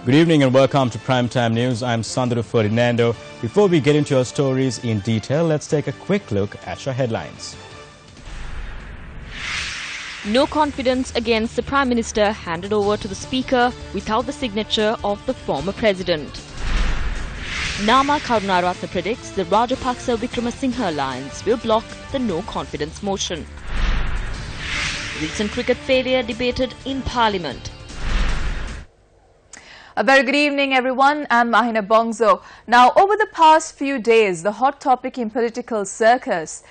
Good evening and welcome to Primetime News. I'm Sandro Ferdinando. Before we get into our stories in detail, let's take a quick look at your headlines. No confidence against the Prime Minister handed over to the Speaker without the signature of the former President. Nama Karunaratne predicts the Rajapaksa-Wickremesinghe alliance will block the no confidence motion. Recent cricket failure debated in Parliament. A very good evening, everyone. I'm Mahina Bongzo. Now, over the past few days, the hot topic in political circles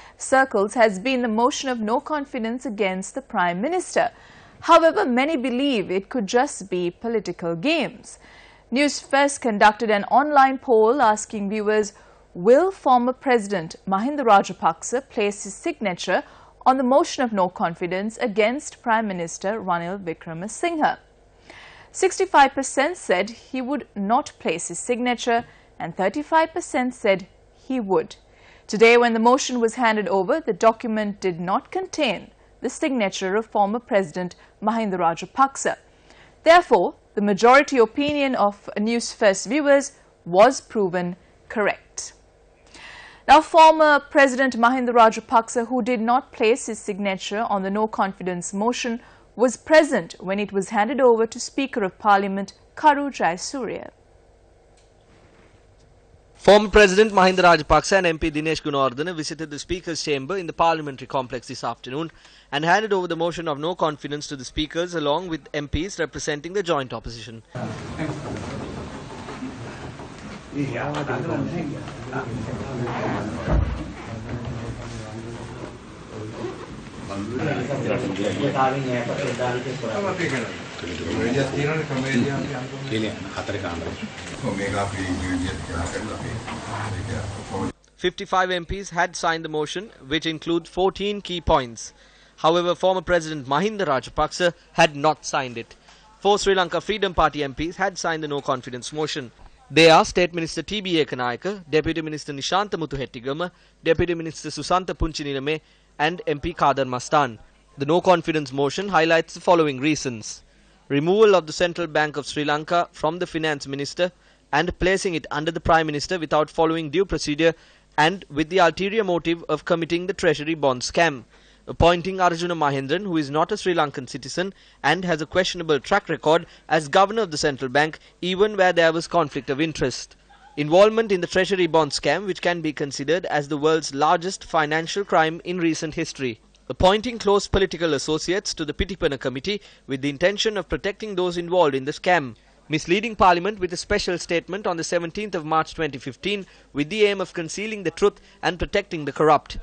has been the motion of no confidence against the Prime Minister. However, many believe it could just be political games. Newsfirst conducted an online poll asking viewers, will former President Mahinda Rajapaksa place his signature on the motion of no confidence against Prime Minister Ranil Wickremesinghe? 65% said he would not place his signature and 35% said he would. Today, when the motion was handed over, the document did not contain the signature of former President Mahinda Rajapaksa. Therefore, the majority opinion of Newsfirst viewers was proven correct. Now, former President Mahinda Rajapaksa, who did not place his signature on the no confidence motion, was present when it was handed over to Speaker of Parliament Karu Jayasuriya. Former President Mahinda Rajapaksa and MP Dinesh Gunawardena visited the Speaker's chamber in the parliamentary complex this afternoon and handed over the motion of no confidence to the Speakers along with MPs representing the joint opposition. "55 MPs had signed the motion, which include 14 key points. However, former President Mahinda Rajapaksa had not signed it. 4 Sri Lanka Freedom Party MPs had signed the no-confidence motion. They are State Minister T.B. Ekanayaka, Deputy Minister Nishantha Muthuhettigama, Deputy Minister Susantha Punchinilame and MP Kadar Mastan. The no-confidence motion highlights the following reasons: removal of the Central Bank of Sri Lanka from the Finance Minister and placing it under the Prime Minister without following due procedure and with the ulterior motive of committing the Treasury bond scam. Appointing Arjuna Mahendran, who is not a Sri Lankan citizen and has a questionable track record as Governor of the Central Bank, even where there was conflict of interest. Involvement in the Treasury bond scam, which can be considered as the world's largest financial crime in recent history. Appointing close political associates to the Pitipana Committee with the intention of protecting those involved in the scam. Misleading Parliament with a special statement on the 17th of March 2015 with the aim of concealing the truth and protecting the corrupt.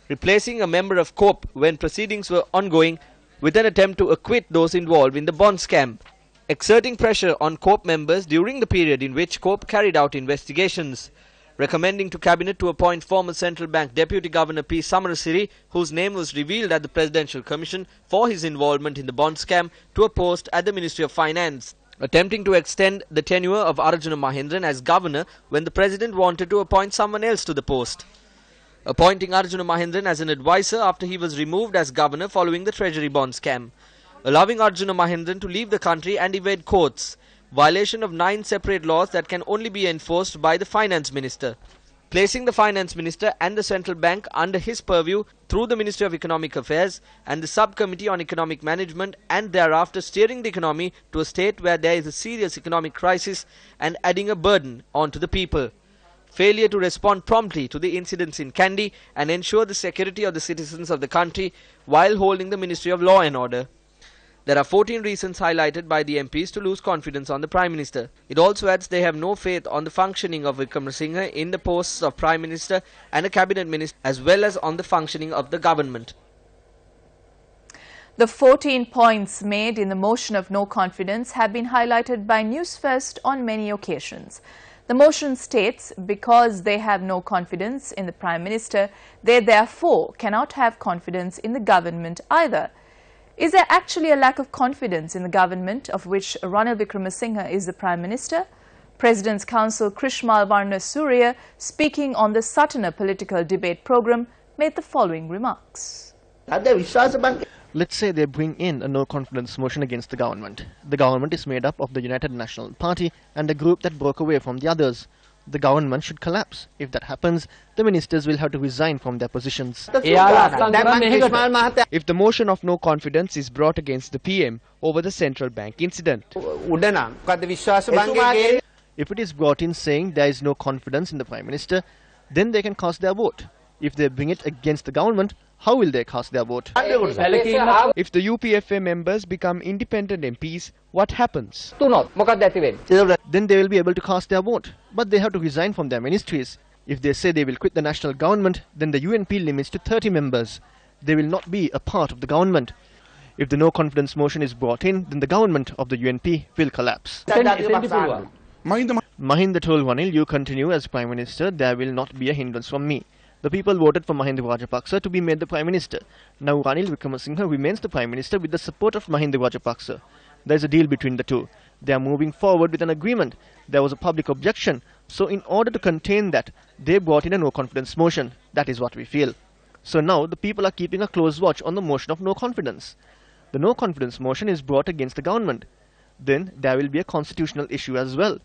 Replacing a member of COPE when proceedings were ongoing with an attempt to acquit those involved in the bond scam. Exerting pressure on COPE members during the period in which COPE carried out investigations. Recommending to Cabinet to appoint former Central Bank Deputy Governor P. Samarasiri, whose name was revealed at the Presidential Commission for his involvement in the bond scam, to a post at the Ministry of Finance. Attempting to extend the tenure of Arjuna Mahendran as Governor when the President wanted to appoint someone else to the post. Appointing Arjuna Mahendran as an advisor after he was removed as Governor following the Treasury bond scam. Allowing Arjuna Mahendran to leave the country and evade courts. Violation of 9 separate laws that can only be enforced by the Finance Minister. Placing the Finance Minister and the Central Bank under his purview through the Ministry of Economic Affairs and the Subcommittee on Economic Management, and thereafter steering the economy to a state where there is a serious economic crisis and adding a burden onto the people. Failure to respond promptly to the incidents in Kandy and ensure the security of the citizens of the country while holding the Ministry of Law and Order. There are 14 reasons highlighted by the MPs to lose confidence on the Prime Minister. It also adds they have no faith on the functioning of Wickremesinghe in the posts of Prime Minister and a Cabinet Minister, as well as on the functioning of the government. The 14 points made in the motion of no confidence have been highlighted by Newsfirst on many occasions. The motion states because they have no confidence in the Prime Minister, they therefore cannot have confidence in the government either. Is there actually a lack of confidence in the government of which Ranil Wickremesinghe is the Prime Minister? President's Counsel Krishmal Varna Surya, speaking on the Satana political debate program, made the following remarks. Let's say they bring in a no-confidence motion against the government. The government is made up of the United National Party and a group that broke away from the others. The government should collapse. If that happens, the ministers will have to resign from their positions. If the motion of no confidence is brought against the PM over the central bank incident, if it is brought in saying there is no confidence in the Prime Minister, then they can cast their vote. If they bring it against the government, how will they cast their vote? If the UPFA members become independent MPs, what happens? Then they will be able to cast their vote, but they have to resign from their ministries. If they say they will quit the national government, then the UNP limits to 30 members. They will not be a part of the government. If the no confidence motion is brought in, then the government of the UNP will collapse. Mahinda told Ranil, "You continue as Prime Minister, there will not be a hindrance from me." The people voted for Mahinda Rajapaksa to be made the Prime Minister. Now Ranil Wickremesinghe remains the Prime Minister with the support of Mahinda Rajapaksa. There is a deal between the two. They are moving forward with an agreement. There was a public objection. So in order to contain that, they brought in a no confidence motion. That is what we feel. So now the people are keeping a close watch on the motion of no confidence. The no confidence motion is brought against the government. Then there will be a constitutional issue as well.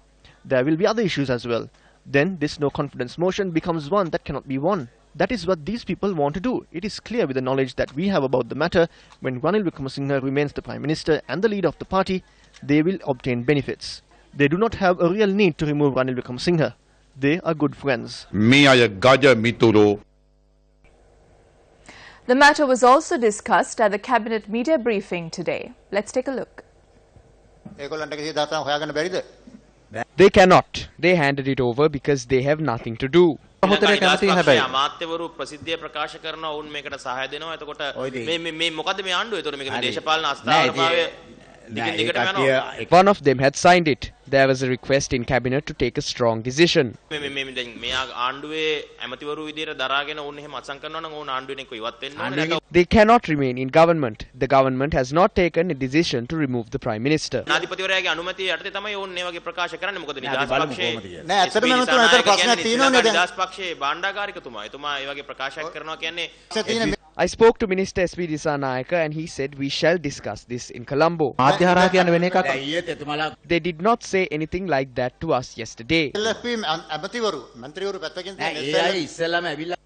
There will be other issues as well. Then this no confidence motion becomes one that cannot be won. That is what these people want to do. It is clear with the knowledge that we have about the matter, when Ranil Wickremesinghe remains the Prime Minister and the leader of the party, they will obtain benefits. They do not have a real need to remove Ranil Wickremesinghe. They are good friends. The matter was also discussed at the Cabinet media briefing today. Let's take a look. They cannot. They handed it over because they have nothing to do. One of them had signed it. There was a request in cabinet to take a strong decision. They cannot remain in government. The government has not taken a decision to remove the Prime Minister. I spoke to Minister S.B. Disanayake and he said we shall discuss this in Colombo. They did not say anything like that to us yesterday.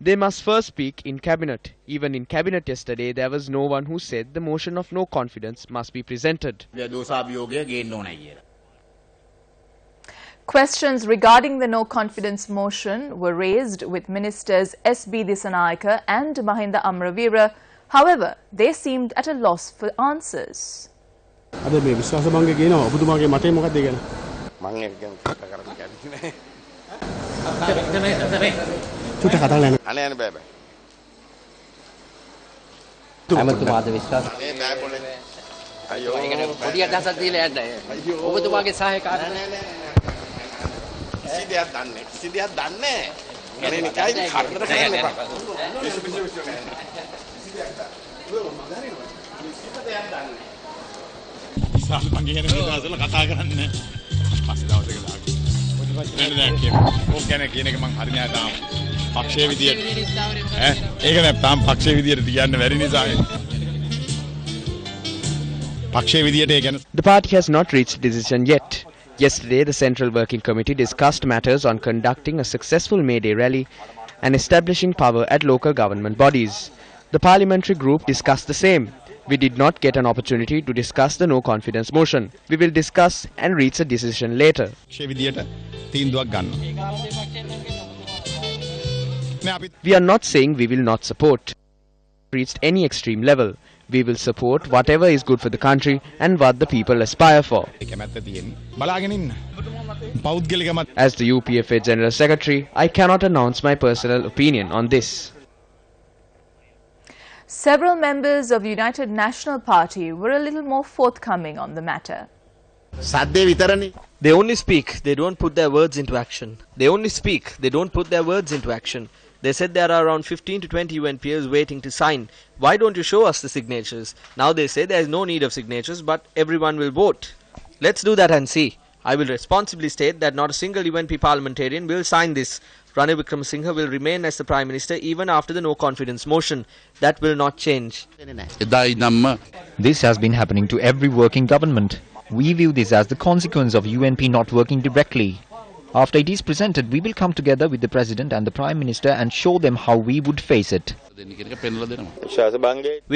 They must first speak in cabinet. Even in cabinet yesterday, there was no one who said the motion of no confidence must be presented. Questions regarding the no confidence motion were raised with Ministers S.B. Disanayake and Mahinda Amravira. However, they seemed at a loss for answers. The party has not reached a decision yet. Yesterday, the Central Working Committee discussed matters on conducting a successful May Day rally and establishing power at local government bodies. The parliamentary group discussed the same. We did not get an opportunity to discuss the no confidence motion. We will discuss and reach a decision later. We are not saying we will not support. Reached any extreme level. We will support whatever is good for the country and what the people aspire for. As the UPFA General Secretary, I cannot announce my personal opinion on this. Several members of United National Party were a little more forthcoming on the matter. They only speak, they don't put their words into action. They only speak, they don't put their words into action. They said there are around 15 to 20 UNPs waiting to sign. Why don't you show us the signatures? Now they say there is no need of signatures, but everyone will vote. Let's do that and see. I will responsibly state that not a single UNP parliamentarian will sign this. Ranil Wickremesinghe will remain as the Prime Minister even after the no confidence motion. That will not change. This has been happening to every working government. We view this as the consequence of UNP not working directly. After it is presented, we will come together with the President and the Prime Minister and show them how we would face it. We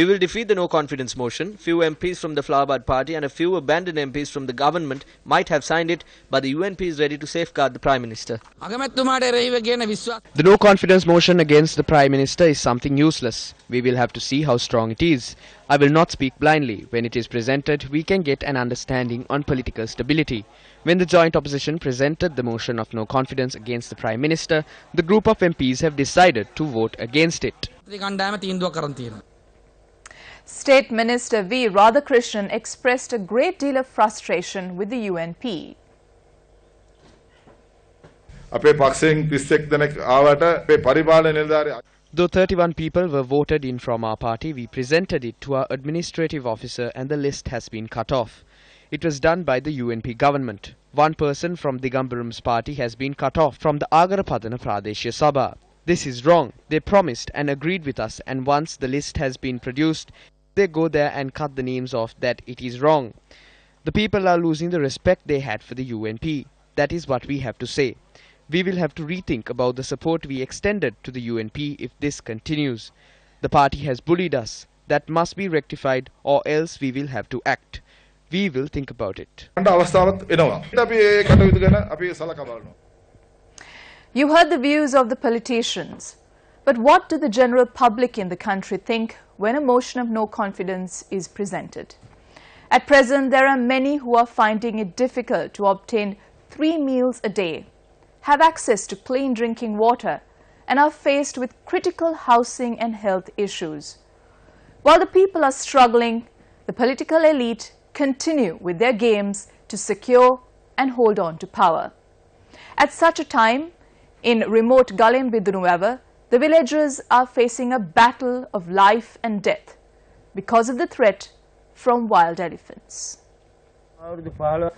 will defeat the no confidence motion. Few MPs from the Flowerbud party and a few abandoned MPs from the government might have signed it, but the UNP is ready to safeguard the Prime Minister. The no confidence motion against the Prime Minister is something useless. We will have to see how strong it is. I will not speak blindly. When it is presented, we can get an understanding on political stability. When the joint opposition presented the motion of no confidence against the Prime Minister, the group of MPs have decided to vote against it. State Minister V. Radhakrishnan expressed a great deal of frustration with the UNP. Though 31 people were voted in from our party, we presented it to our administrative officer and the list has been cut off. It was done by the UNP government. One person from Digambaram's party has been cut off from the Agarapadana Pradeshya Sabha. This is wrong. They promised and agreed with us, and once the list has been produced, they go there and cut the names off. That it is wrong. The people are losing the respect they had for the UNP. That is what we have to say. We will have to rethink about the support we extended to the UNP if this continues. The party has bullied us. That must be rectified, or else we will have to act. We will think about it. You heard the views of the politicians. But what do the general public in the country think when a motion of no confidence is presented? At present, there are many who are finding it difficult to obtain 3 meals a day, have access to clean drinking water, and are faced with critical housing and health issues. While the people are struggling, the political elite continue with their games to secure and hold on to power. At such a time, in remote Galimbidunuwava, the villagers are facing a battle of life and death because of the threat from wild elephants.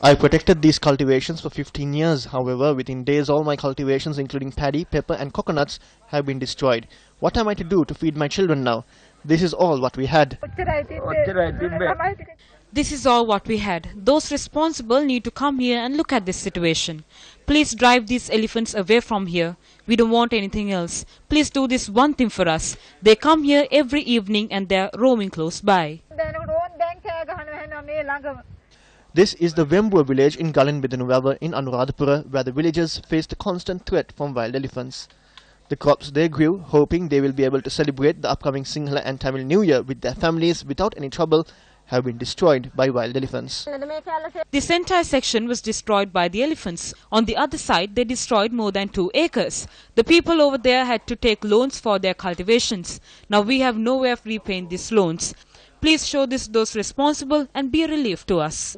I protected these cultivations for 15 years. However, within days all my cultivations including paddy, pepper and coconuts have been destroyed. What am I to do to feed my children now? This is all what we had. This is all what we had. Those responsible need to come here and look at this situation. Please drive these elephants away from here. We don't want anything else. Please do this one thing for us. They come here every evening and they are roaming close by. This is the Wembua village in Galinbidanuwava in Anuradhapura, where the villagers face the constant threat from wild elephants. The crops they grew, hoping they will be able to celebrate the upcoming Sinhala and Tamil New Year with their families without any trouble, have been destroyed by wild elephants. This entire section was destroyed by the elephants. On the other side, they destroyed more than 2 acres. The people over there had to take loans for their cultivations. Now we have no way of repaying these loans. Please show this those responsible and be a relief to us.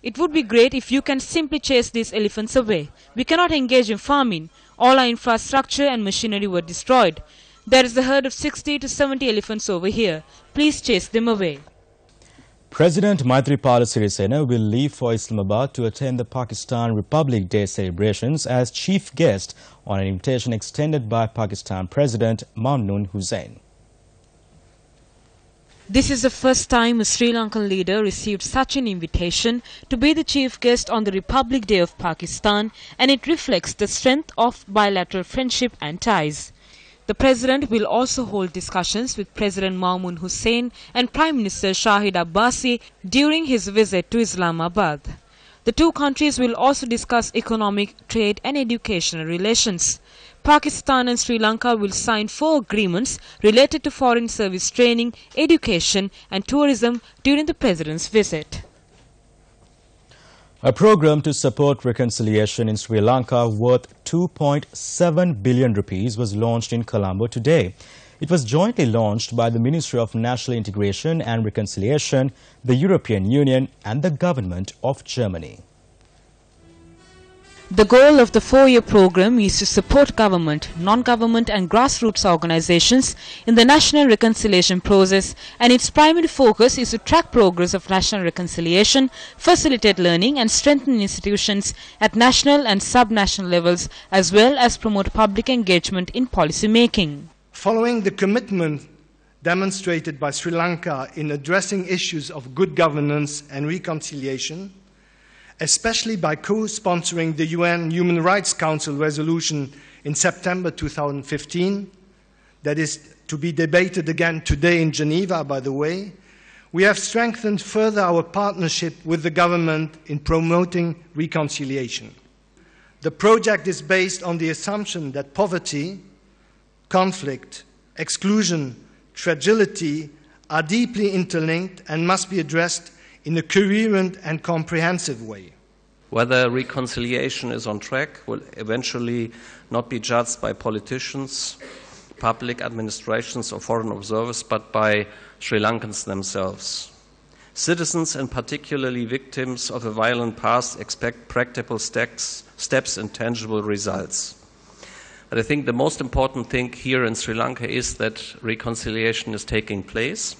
It would be great if you can simply chase these elephants away. We cannot engage in farming. All our infrastructure and machinery were destroyed. There is a herd of 60 to 70 elephants over here. Please chase them away. President Maithripala Sirisena will leave for Islamabad to attend the Pakistan Republic Day celebrations as chief guest on an invitation extended by Pakistan President Mamnoon Hussain. This is the first time a Sri Lankan leader received such an invitation to be the chief guest on the Republic Day of Pakistan, and it reflects the strength of bilateral friendship and ties. The President will also hold discussions with President Mamnoon Hussain and Prime Minister Shahid Abbasi during his visit to Islamabad. The two countries will also discuss economic, trade and educational relations. Pakistan and Sri Lanka will sign 4 agreements related to foreign service training, education and tourism during the President's visit. A program to support reconciliation in Sri Lanka worth 2.7 billion rupees was launched in Colombo today. It was jointly launched by the Ministry of National Integration and Reconciliation, the European Union and the Government of Germany. The goal of the 4-year program is to support government, non-government and grassroots organizations in the national reconciliation process, and its primary focus is to track progress of national reconciliation, facilitate learning and strengthen institutions at national and sub-national levels, as well as promote public engagement in policy making. Following the commitment demonstrated by Sri Lanka in addressing issues of good governance and reconciliation, especially by co-sponsoring the UN Human Rights Council resolution in September 2015, that is to be debated again today in Geneva, by the way, we have strengthened further our partnership with the government in promoting reconciliation. The project is based on the assumption that poverty, conflict, exclusion, fragility are deeply interlinked and must be addressed in a coherent and comprehensive way. Whether reconciliation is on track will eventually not be judged by politicians, public administrations or foreign observers, but by Sri Lankans themselves. Citizens, and particularly victims of a violent past, expect practical steps and tangible results. But I think the most important thing here in Sri Lanka is that reconciliation is taking place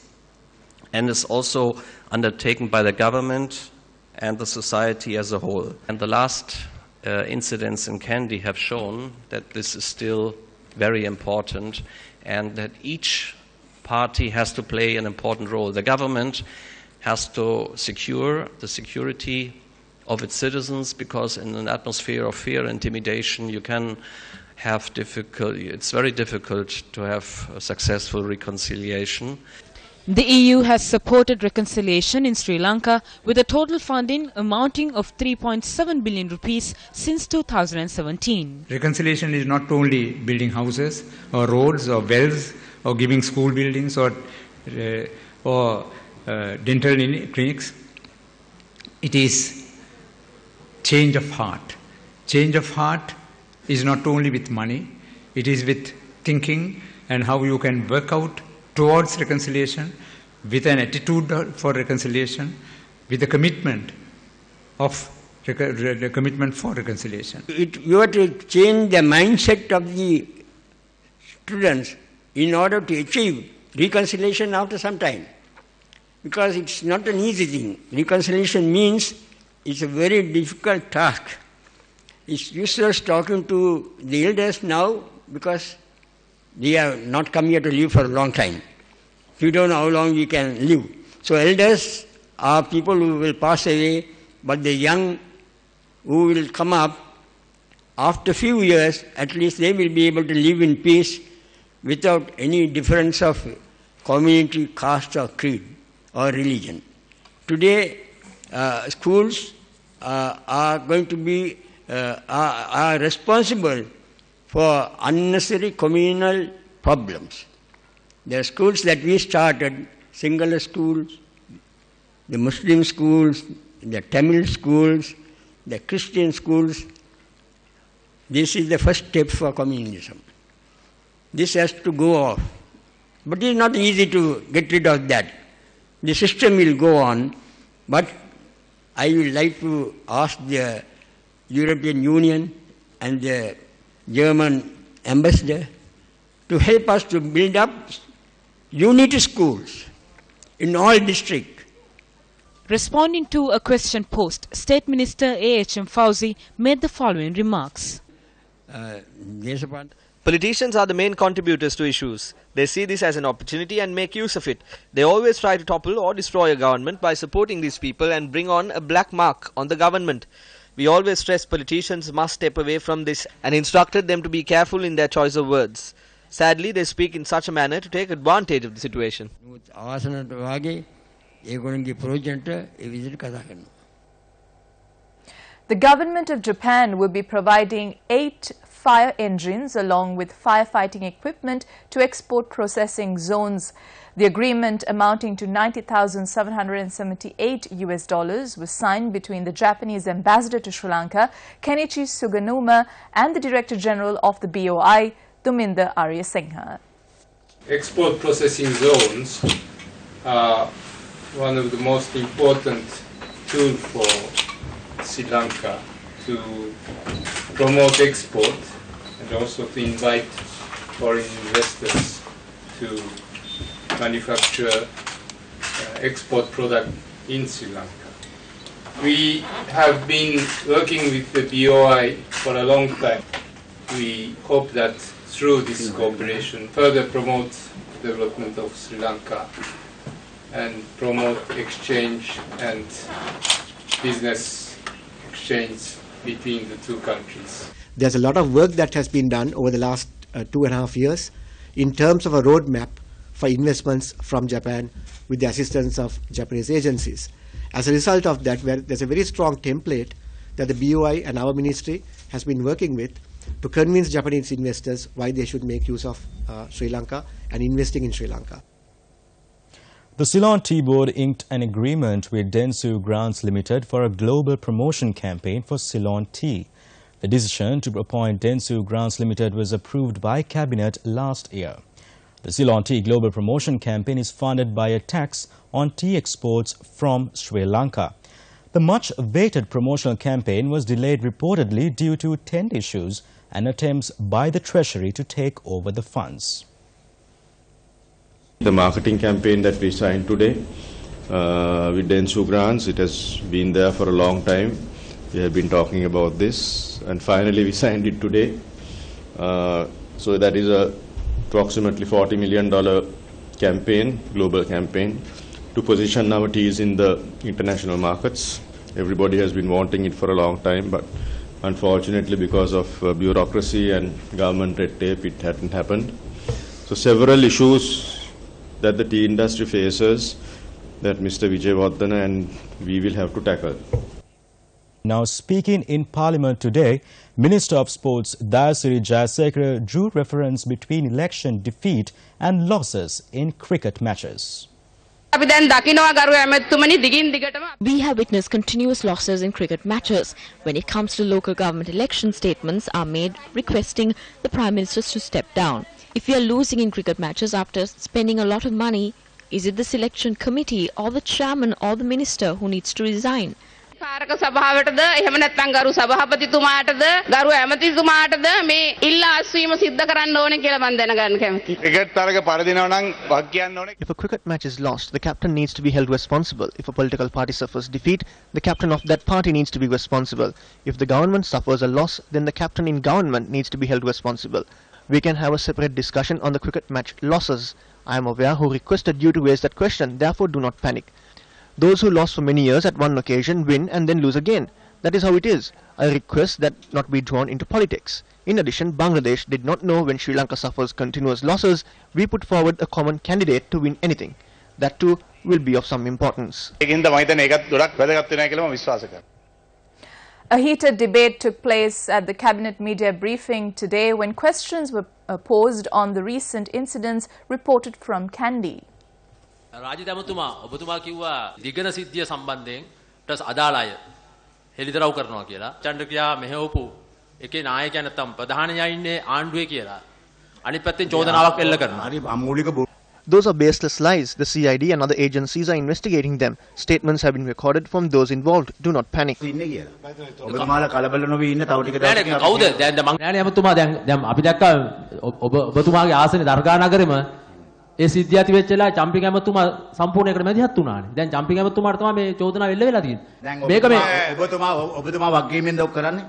and is also undertaken by the government and the society as a whole. And the last incidents in Kandy have shown that this is still very important and that each party has to play an important role. The government has to secure the security of its citizens, because in an atmosphere of fear and intimidation you can have it's very difficult to have a successful reconciliation. The EU has supported reconciliation in Sri Lanka with a total funding amounting of 3.7 billion rupees since 2017. Reconciliation is not only building houses or roads or wells or giving school buildings or dental clinics. It is change of heart. Change of heart is not only with money, it is with thinking and how you can work out towards reconciliation, with an attitude for reconciliation, with a commitment of the commitment for reconciliation. You have to change the mindset of the students in order to achieve reconciliation after some time, because it's not an easy thing. Reconciliation means it's a very difficult task. It's useless talking to the elders now, because they have not come here to live for a long time. We don't know how long we can live. So elders are people who will pass away, but the young who will come up, after a few years, at least they will be able to live in peace without any difference of community, caste or creed or religion. Today, schools are going to be are responsible for unnecessary communal problems. There are schools that we started, singular schools, the Muslim schools, the Tamil schools, the Christian schools. This is the first step for communism. This has to go off. But it is not easy to get rid of that. The system will go on, but I would like to ask the European Union and the German ambassador to help us to build up unity schools in all districts. Responding to a question posed, State Minister A.H.M. Fauzi made the following remarks. Politicians are the main contributors to issues. They see this as an opportunity and make use of it. They always try to topple or destroy a government by supporting these people and bring on a black mark on the government. We always stress politicians must step away from this and instructed them to be careful in their choice of words. Sadly, they speak in such a manner to take advantage of the situation. The government of Japan will be providing 8 fire engines along with firefighting equipment to export processing zones. The agreement, amounting to $90,778 was signed between the Japanese ambassador to Sri Lanka, Kenichi Suganuma, and the Director General of the BOI, Duminder Aryasinghe. Export processing zones are one of the most important tools for Sri Lanka to promote export and also to invite foreign investors to manufacture export product in Sri Lanka. We have been working with the BOI for a long time. We hope that through this cooperation further promote development of Sri Lanka and promote exchange and business exchange between the two countries. There's a lot of work that has been done over the last 2.5 years in terms of a roadmap for investments from Japan with the assistance of Japanese agencies. As a result of that, there's a very strong template that the BOI and our ministry has been working with to convince Japanese investors why they should make use of Sri Lanka and investing in Sri Lanka. The Ceylon Tea Board inked an agreement with Dentsu Grants Limited for a global promotion campaign for Ceylon tea. The decision to appoint Dentsu Grants Limited was approved by Cabinet last year. The Ceylon Tea Global Promotion Campaign is funded by a tax on tea exports from Sri Lanka. The much-awaited promotional campaign was delayed reportedly due to tender issues and attempts by the Treasury to take over the funds. The marketing campaign that we signed today with Dentsu Grants, it has been there for a long time. We have been talking about this and finally we signed it today. So that is a approximately $40 million campaign, global campaign, to position our teas in the international markets. Everybody has been wanting it for a long time, but unfortunately because of bureaucracy and government red tape, it hadn't happened. So several issues that the tea industry faces that Mr. Vijayawardena and we will have to tackle. Now speaking in Parliament today, Minister of Sports Dayasiri Jayasekara drew reference between election defeat and losses in cricket matches. We have witnessed continuous losses in cricket matches. When it comes to local government election, statements are made requesting the Prime Minister to step down. If we are losing in cricket matches after spending a lot of money, is it the selection committee or the chairman or the minister who needs to resign? පාරක සභාවටද එහෙම නැත්නම් ගරු සභාපතිතුමාටද ගරු ඇමතිතුමාටද මේ ඉල්ලා අස්වීම සිද්ධ කරන්න ඕනේ කියලා මම දැනගන්න කැමතියි. ක්‍රිකට් තරග පරදිනවා නම් වක් කියන්න ඕනේ. If a cricket match is lost, the captain needs to be held responsible. If a political party suffers defeat, the captain of that party needs to be responsible. If the government suffers a loss, then the captain in government needs to be held responsible. We can have a separate discussion on the cricket match losses. I am aware who requested you to raise that question, therefore do not panic. Those who lost for many years at one occasion win and then lose again. That is how it is. I request that not be drawn into politics. In addition, Bangladesh did not know when Sri Lanka suffers continuous losses, we put forward a common candidate to win anything. That too will be of some importance. A heated debate took place at the Cabinet media briefing today when questions were posed on the recent incidents reported from Kandy. රාජ්‍යදමතුමා ඔබතුමා කිව්වා දිගන සිද්ධිය සම්බන්ධයෙන් ටස් අදාළ අය හෙළිදරව් කරනවා කියලා. චන්ද්‍රක්‍රියා මෙහෙවපු එකේ නායකයා නැත්තම් ප්‍රධානියා ඉන්නේ ආණ්ඩුවේ කියලා. අනිත් පැත්තෙන් චෝදනාවක් එල්ල කරනවා. හරි අමූලික Those are baseless lies. The CID and other agencies are investigating them. Statements have been recorded from those involved. Do not panic. ඔබතුමාලා කලබල නොවී ඉන්න තව ටික දවසක් කවුද? දැන් මං නෑනේ එමතුමා දැන් අපි දැක්කා ඔබතුමාගේ ආසනේ දර්ගා නගරෙම ඒ සිද්ධිය ඇති වෙච්ච වෙලාවේ චම්පික ඇමතුමා සම්පූර්ණයකට මැදිහත් වුණානේ. දැන් චම්පික ඇමතුමාට තමයි මේ චෝදනාව එල්ල වෙලා තියෙන්නේ. මේක මේ ඔබතුමා වගකීමෙන්ද ඔක් කරන්නේ?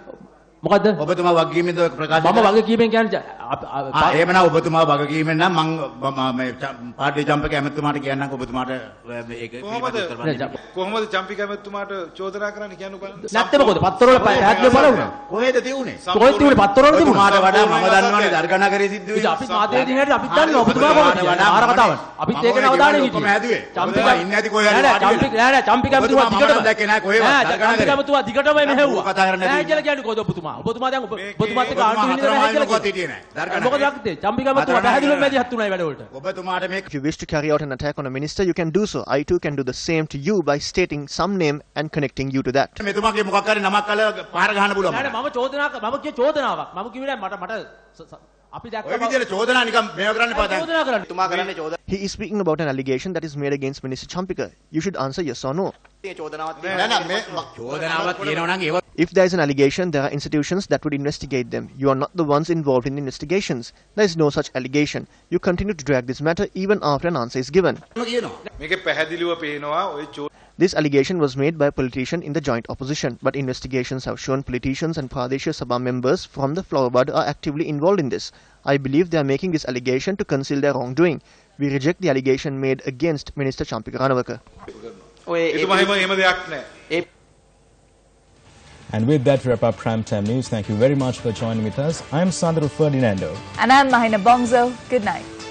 මොකද්ද? ඔබතුමා වගකීමෙන්ද ප්‍රකාශ මම වගකීමෙන් කියන්නේ එහෙමනම් ඔබතුමා වගකීමෙන් නම් මම මේ පාර්ටි චම්පික ඇමතුමාට කියන්නම් ඔබතුමාට ඒක කොහොමද චම්පික ඇමතුමාට චෝදනා කරන්න කියන්න බලන්න. නැත්නම් මොකද? පත්තරවල පැහැදිලිව පළ වුණා. කොහෙද තියුනේ? කොහෙද තියුනේ? පත්තරවල තිබුණා. ඔබතුමාට වඩා මම දන්නවනේ දර්ගා නගරේ සිද්ධ වෙන්නේ. අපි මාධ්‍යවේදීන් හැටියට අපිත් දන්නවා ඔබතුමා කොහොමද ආර කතාවක්. අපිත් ඒකේ අවධානය හිටියේ. චම්පික ඉන්නේ නැති කොහෙද? නෑ චම්පික ඇමතුමා දිගටම දැක්කේ නෑ කොහෙද? චම්පික ඇමතුමා දිගටම මෙහෙව්වා. නෑ කියලා කියන්නේ කොහොද ඔබතුමා? ඔබතුමා දැන් ඔබතුමාත් එක්ක ආණ්ඩුව හිටියේ නැහැ කියලා. මොකද යක්තේ චම්පික ඇමතුමා පැහැදිලිව මැදිහත් වුණා ඒ වැඩවලට. ඔබතුමාට මේ If you wish to carry out an attack on a minister, you can do so. I too can do the same to you by stating some name and connecting you to that. මෙතුමාගේ මොකක් හරි නමක් අල්ල පාර ගහන්න පුළුවන්. නෑ මම චෝදනා මම කිය චෝදනාවක්. මම කිව්වේ මට He is speaking about an allegation that is made against Minister Champika. You should answer yes or no. If there is an allegation, there are institutions that would investigate them. You are not the ones involved in the investigations. There is no such allegation. You continue to drag this matter even after an answer is given. This allegation was made by a politician in the joint opposition, but investigations have shown politicians and Pradesh Sabha members from the flower bud are actively involved in this. I believe they are making this allegation to conceal their wrongdoing. We reject the allegation made against Minister Champika Ranawaka. And with that, we wrap up Primetime News. Thank you very much for joining with us. I'm Sandro Ferdinando. And I'm Mahina Bongzo. Good night.